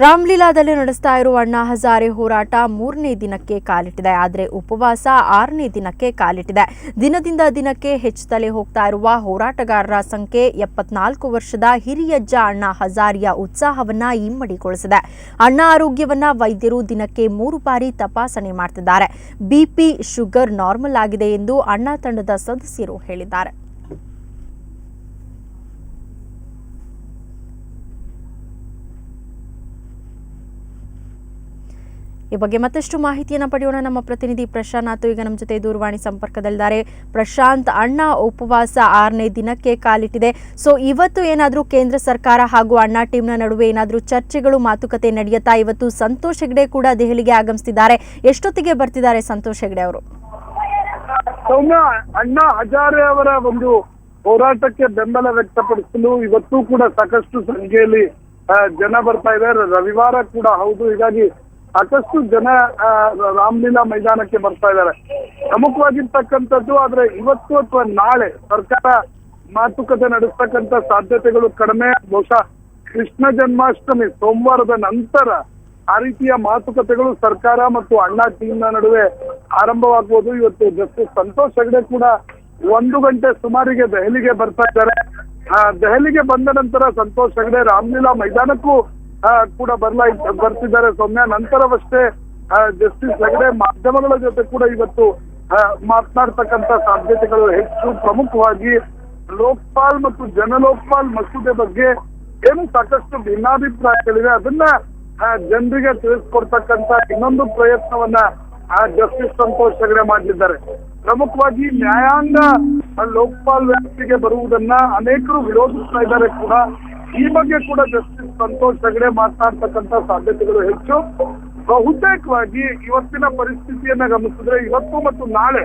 ರಾಮಲೀಲಾದಲ್ಲಿ ನಡೆಸ್ತಾ ಇರುವ ಅಣ್ಣಾ ಹಜಾರೆ ಹೋರಾಟ 3ನೇ ದಿನಕ್ಕೆ ಕಾಲಿಟ್ಟಿದೆ. ಆದರೆ ಉಪವಾಸ 6ನೇ ದಿನಕ್ಕೆ ಕಾಲಿಟ್ಟಿದೆ. ದಿನದಿಂದ ದಿನಕ್ಕೆ ಹೆಚ್ಚುತ್ತಲೇ ಹೋಗ್ತಾ ಇರುವ ಹೋರಾಟಗಾರರ ಸಂಖ್ಯೆ 74 ವರ್ಷದ ಹಿರಿಯಜ್ಜ ಅಣ್ಣಾ ಹಜಾರೆಯ ಉತ್ಸಾಹವನ್ನ ಇಮ್ಮಡಿಗೊಳಿಸಿದೆ. ಅಣ್ಣಾ ಆರೋಗ್ಯವನ್ನ ವೈದ್ಯರು ದಿನಕ್ಕೆ 3 ಬಾರಿ ತಪಾಸಣೆ ಮಾಡ್ತಿದ್ದಾರೆ. ಬಿಪಿ, ಶುಗರ್ ನಾರ್ಮಲ್ ಆಗಿದೆ ಎಂದು ಅಣ್ಣಾ ತಂಡದ ಸದಸ್ಯರು ಹೇಳಿದ್ದಾರೆ. ಈ ಬಗ್ಗೆ ಮತ್ತಷ್ಟು ಮಾಹಿತಿಯನ್ನು ಪಡೆಯೋಣ. ನಮ್ಮ ಪ್ರತಿನಿಧಿ ಪ್ರಶಾಂತ್ ಈಗ ನಮ್ಮ ಜೊತೆ ದೂರವಾಣಿ ಸಂಪರ್ಕದಲ್ಲಿದ್ದಾರೆ. ಪ್ರಶಾಂತ್, ಅಣ್ಣಾ ಉಪವಾಸ 6ನೇ ದಿನಕ್ಕೆ ಕಾಲಿಟ್ಟಿದೆ. ಸೊ ಇವತ್ತು ಏನಾದರೂ ಕೇಂದ್ರ ಸರ್ಕಾರ ಹಾಗೂ ಅಣ್ಣಾ ಟೀಮ್ನ ನಡುವೆ ಏನಾದರೂ ಚರ್ಚೆಗಳು, ಮಾತುಕತೆ ನಡೆಯುತ್ತಾ? ಇವತ್ತು ಸಂತೋಷ್ ಹೆಗ್ಡೆ ಕೂಡ ದೆಹಲಿಗೆ ಆಗಮಿಸುತ್ತಿದ್ದಾರೆ. ಎಷ್ಟೊತ್ತಿಗೆ ಬರ್ತಿದ್ದಾರೆ ಸಂತೋಷ್ ಹೆಗ್ಡೆ ಅವರು? ಸೌಮ್ಯ, ಅಣ್ಣಾ ಹಜಾರೆ ಅವರ ಒಂದು ಹೋರಾಟಕ್ಕೆ ಬೆಂಬಲ ವ್ಯಕ್ತಪಡಿಸಲು ಇವತ್ತು ಕೂಡ ಸಾಕಷ್ಟು ಸಂಖ್ಯೆಯಲ್ಲಿ ಜನ ಬರ್ತಾ ಇದ್ದಾರೆ. ರವಿವಾರ ಕೂಡ ಹೌದು, ಹೀಗಾಗಿ ಸಾಕಷ್ಟು ಜನ ರಾಮಲೀಲಾ ಮೈದಾನಕ್ಕೆ ಬರ್ತಾ ಇದ್ದಾರೆ. ಪ್ರಮುಖವಾಗಿರ್ತಕ್ಕಂಥದ್ದು ಆದ್ರೆ ಇವತ್ತು ಅಥವಾ ನಾಳೆ ಸರ್ಕಾರ ಮಾತುಕತೆ ನಡೆಸ್ತಕ್ಕಂಥ ಸಾಧ್ಯತೆಗಳು ಕಡಿಮೆ. ಬಹುಶಃ ಕೃಷ್ಣ ಜನ್ಮಾಷ್ಟಮಿ ಸೋಮವಾರದ ನಂತರ ಆ ರೀತಿಯ ಮಾತುಕತೆಗಳು ಸರ್ಕಾರ ಮತ್ತು ಅಣ್ಣಾ ಟೀಮ್ನ ನಡುವೆ ಆರಂಭವಾಗಬಹುದು. ಇವತ್ತು ಜಸ್ಟಿಸ್ ಸಂತೋಷ್ ಹೆಗ್ಡೆ ಕೂಡ 1 ಗಂಟೆ ಸುಮಾರಿಗೆ ದೆಹಲಿಗೆ ಬರ್ತಾ ಇದ್ದಾರೆ. ದೆಹಲಿಗೆ ಬಂದ ನಂತರ ಸಂತೋಷ್ ಹೆಗ್ಡೆ ರಾಮಲೀಲಾ ಮೈದಾನಕ್ಕೂ ಕೂಡ ಬರ್ತಿದ್ದಾರೆ ಸೌಮ್ಯ. ನಂತರವಷ್ಟೇ ಜಸ್ಟಿಸ್ ಹೆಗ್ಡೆ ಮಾಧ್ಯಮಗಳ ಜೊತೆ ಕೂಡ ಇವತ್ತು ಮಾತನಾಡ್ತಕ್ಕಂಥ ಸಾಧ್ಯತೆಗಳು ಹೆಚ್ಚು. ಪ್ರಮುಖವಾಗಿ ಲೋಕಪಾಲ್ ಮತ್ತು ಜನಲೋಕಪಾಲ್ ಮಸೂದೆ ಬಗ್ಗೆ ಏನು ಸಾಕಷ್ಟು ಭಿನ್ನಾಭಿಪ್ರಾಯಗಳಿವೆ, ಅದನ್ನ ಜನರಿಗೆ ತಿಳಿಸ್ಕೊಡ್ತಕ್ಕಂಥ ಇನ್ನೊಂದು ಪ್ರಯತ್ನವನ್ನ ಜಸ್ಟಿಸ್ ಸಂತೋಷ್ ಹೆಗ್ಡೆ ಮಾಡಲಿದ್ದಾರೆ. ಪ್ರಮುಖವಾಗಿ ನ್ಯಾಯಾಂಗ ಲೋಕಪಾಲ್ ವ್ಯಾಪ್ತಿಗೆ ಬರುವುದನ್ನ ಅನೇಕರು ವಿರೋಧಿಸ್ತಾ ಇದ್ದಾರೆ ಕೂಡ. ಈ ಬಗ್ಗೆ ಕೂಡ ಜಸ್ಟಿಸ್ ಸಂತೋಷ್ ಹೆಗ್ಡೆ ಮಾತನಾಡ್ತಕ್ಕಂಥ ಸಾಧ್ಯತೆಗಳು ಹೆಚ್ಚು. ಬಹುತೇಕವಾಗಿ ಇವತ್ತಿನ ಪರಿಸ್ಥಿತಿಯನ್ನ ಗಮನಿಸಿದ್ರೆ ಇವತ್ತು ಮತ್ತು ನಾಳೆ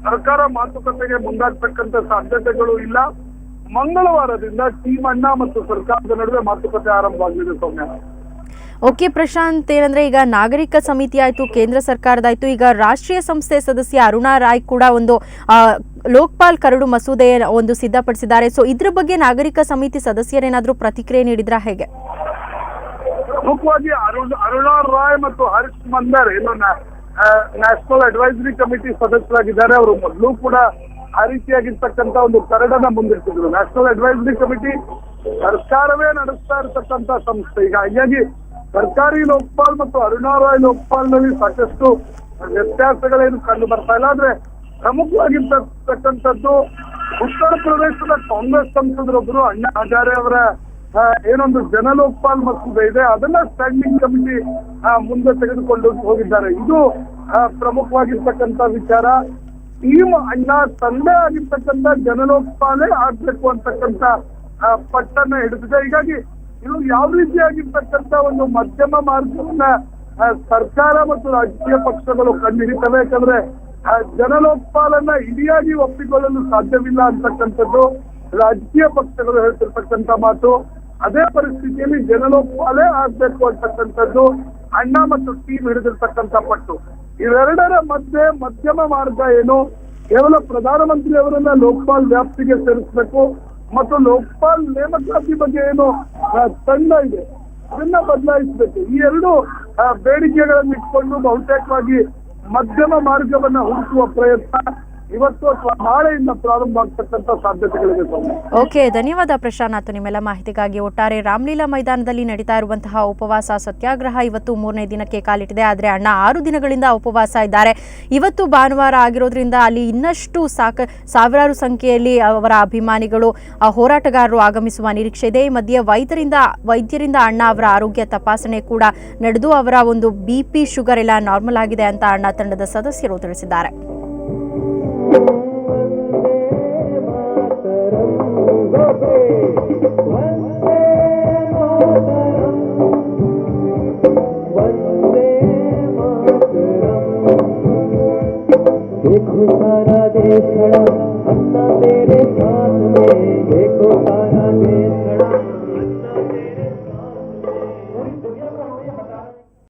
ಸರ್ಕಾರ ಮಾತುಕತೆಗೆ ಮುಂದಾಗ್ತಕ್ಕಂಥ ಸಾಧ್ಯತೆಗಳು ಇಲ್ಲ. ಮಂಗಳವಾರದಿಂದ ಟೀಮ್ ಅಣ್ಣಾ ಮತ್ತು ಸರ್ಕಾರದ ನಡುವೆ ಮಾತುಕತೆ ಆರಂಭವಾಗಲಿದೆ ಸೌಮ್ಯ. ಓಕೆ ಪ್ರಶಾಂತ್, ಏನಂದ್ರೆ ಈಗ ನಾಗರಿಕ ಸಮಿತಿ ಆಯ್ತು, ಕೇಂದ್ರ ಸರ್ಕಾರದಾಯ್ತು, ಈಗ ರಾಷ್ಟ್ರೀಯ ಸಂಸ್ಥೆ ಸದಸ್ಯ ಅರುಣಾ ರಾಯ್ ಕೂಡ ಒಂದು ಲೋಕಪಾಲ್ ಕರಡು ಮಸೂದೆ ಒಂದು ಸಿದ್ಧಪಡಿಸಿದ್ದಾರೆ. ಸೊ ಇದ್ರ ಬಗ್ಗೆ ನಾಗರಿಕ ಸಮಿತಿ ಸದಸ್ಯರೇನಾದ್ರೂ ಪ್ರತಿಕ್ರಿಯೆ ನೀಡಿದ್ರಾ, ಹೇಗೆ? ಪ್ರಮುಖವಾಗಿ ಅರುಣಾ ರಾಯ್ ಮತ್ತು ಹರ್ಷ್ ಮಂದರ್ ಏನು ನ್ಯಾಷನಲ್ ಅಡ್ವೈಸರಿ ಕಮಿಟಿ ಸದಸ್ಯರಾಗಿದ್ದಾರೆ. ಅವರು ಮೊದಲು ಕೂಡ ಆ ರೀತಿಯಾಗಿರ್ತಕ್ಕಂಥ ಒಂದು ಕರಡನ್ನ ಮುಂದಿಟ್ಟಿದ್ರು. ನ್ಯಾಷನಲ್ ಅಡ್ವೈಸರಿ ಕಮಿಟಿ ಸರ್ಕಾರವೇ ನಡೆಸ್ತಾ ಇರತಕ್ಕಂಥ ಸಂಸ್ಥೆ. ಹೀಗಾಗಿ ಸರ್ಕಾರಿ ಲೋಕಪಾಲ್ ಮತ್ತು ಅರುಣಾ ರಾಯ್ ಲೋಕಪಾಲ್ನಲ್ಲಿ ಸಾಕಷ್ಟು ವ್ಯತ್ಯಾಸಗಳೇನು ಕಂಡು ಬರ್ತಾ ಇಲ್ಲ. ಆದ್ರೆ ಪ್ರಮುಖವಾಗಿರ್ತಕ್ಕಂಥದ್ದು ಉತ್ತರ ಪ್ರದೇಶದ ಕಾಂಗ್ರೆಸ್ ಸಂಸದರೊಬ್ಬರು ಅಣ್ಣಾ ಹಜಾರೆ ಅವರ ಏನೊಂದು ಜನಲೋಕಪಾಲ್ ಮಸೂದೆ ಇದೆ, ಅದನ್ನ ಸ್ಟ್ಯಾಂಡಿಂಗ್ ಕಮಿಟಿ ಮುಂದೆ ತೆಗೆದುಕೊಂಡು ಹೋಗಿದ್ದಾರೆ. ಇದು ಪ್ರಮುಖವಾಗಿರ್ತಕ್ಕಂಥ ವಿಚಾರ. ಟೀಮ್ ಅಣ್ಣಾ ತಂದೆ ಆಗಿರ್ತಕ್ಕಂಥ ಜನಲೋಕಪಾಲೇ ಆಗ್ಬೇಕು ಅಂತಕ್ಕಂಥ ಪಟ್ಟನ್ನ ಹಿಡಿದಿದೆ. ಹೀಗಾಗಿ ಇದು ಯಾವ ರೀತಿಯಾಗಿರ್ತಕ್ಕಂಥ ಒಂದು ಮಧ್ಯಮ ಮಾರ್ಗವನ್ನ ಸರ್ಕಾರ ಮತ್ತು ರಾಜಕೀಯ ಪಕ್ಷಗಳು ಕಂಡುಹಿಡಿತವೆ. ಯಾಕಂದ್ರೆ ಜನಲೋಕಪಾಲನ್ನ ಇಡಿಯಾಗಿ ಒಪ್ಪಿಕೊಳ್ಳಲು ಸಾಧ್ಯವಿಲ್ಲ ಅಂತಕ್ಕಂಥದ್ದು ರಾಜಕೀಯ ಪಕ್ಷಗಳು ಹೇಳ್ತಿರ್ತಕ್ಕಂಥ ಮಾತು. ಅದೇ ಪರಿಸ್ಥಿತಿಯಲ್ಲಿ ಜನಲೋಕಪಾಲೇ ಆಗ್ಬೇಕು ಅಂತಕ್ಕಂಥದ್ದು ಅಣ್ಣಾ ಮತ್ತು ಟೀಮ್ ಹಿಡಿದಿರ್ತಕ್ಕಂಥ ಪಟ್ಟು. ಇವೆರಡರ ಮಧ್ಯೆ ಮಧ್ಯಮ ಮಾರ್ಗ ಏನು? ಕೇವಲ ಪ್ರಧಾನಮಂತ್ರಿ ಅವರನ್ನ ಲೋಕಪಾಲ್ ವ್ಯಾಪ್ತಿಗೆ ಸೇರಿಸಬೇಕು ಮತ್ತು ಲೋಕಪಾಲ್ ನೇಮಕಾತಿ ಬಗ್ಗೆ ಏನು ತಂಡ ಇದೆ ಅದನ್ನ ಬದಲಾಯಿಸಬೇಕು. ಈ ಎರಡು ಬೇಡಿಕೆಗಳನ್ನು ಇಟ್ಕೊಂಡು ಬಹುತೇಕವಾಗಿ ಮಧ್ಯಮ ಮಾರ್ಗವನ್ನ ಹುಡುಕುವ ಪ್ರಯತ್ನ ಇವತ್ತು ಅಥವಾ ನಾಳೆಯಿಂದ ಪ್ರಾರಂಭ ಆಗ್ತಕ್ಕಂಥ ಸಾಧ್ಯತೆಗಳಿದೆ. ಓಕೆ, ಧನ್ಯವಾದ ಪ್ರಶಾಂತ್ ನಿಮ್ಮೆಲ್ಲ ಮಾಹಿತಿಗಾಗಿ. ಒಟ್ಟಾರೆ ರಾಮಲೀಲಾ ಮೈದಾನದಲ್ಲಿ ನಡೀತಾ ಇರುವಂತಹ ಉಪವಾಸ ಸತ್ಯಾಗ್ರಹ ಇವತ್ತು 3ನೇ ದಿನಕ್ಕೆ ಕಾಲಿಟ್ಟಿದೆ. ಆದರೆ ಅಣ್ಣಾ 6 ದಿನಗಳಿಂದ ಉಪವಾಸ ಇದ್ದಾರೆ. ಇವತ್ತು ಭಾನುವಾರ ಆಗಿರೋದ್ರಿಂದ ಅಲ್ಲಿ ಇನ್ನಷ್ಟು ಸಾವಿರಾರು ಸಂಖ್ಯೆಯಲ್ಲಿ ಅವರ ಅಭಿಮಾನಿಗಳು, ಹೋರಾಟಗಾರರು ಆಗಮಿಸುವ ನಿರೀಕ್ಷೆ ಇದೆ. ಈ ಮಧ್ಯೆ ವೈದ್ಯರಿಂದ ಅಣ್ಣಾ ಅವರ ಆರೋಗ್ಯ ತಪಾಸಣೆ ಕೂಡ ನಡೆದು ಅವರ ಒಂದು ಬಿಪಿ, ಶುಗರ್ ಎಲ್ಲ ನಾರ್ಮಲ್ ಆಗಿದೆ ಅಂತ ಅಣ್ಣಾ ತಂಡದ ಸದಸ್ಯರು ತಿಳಿಸಿದ್ದಾರೆ. देखो सारा देश खड़ा अन्ना तेरे साथ में, देखो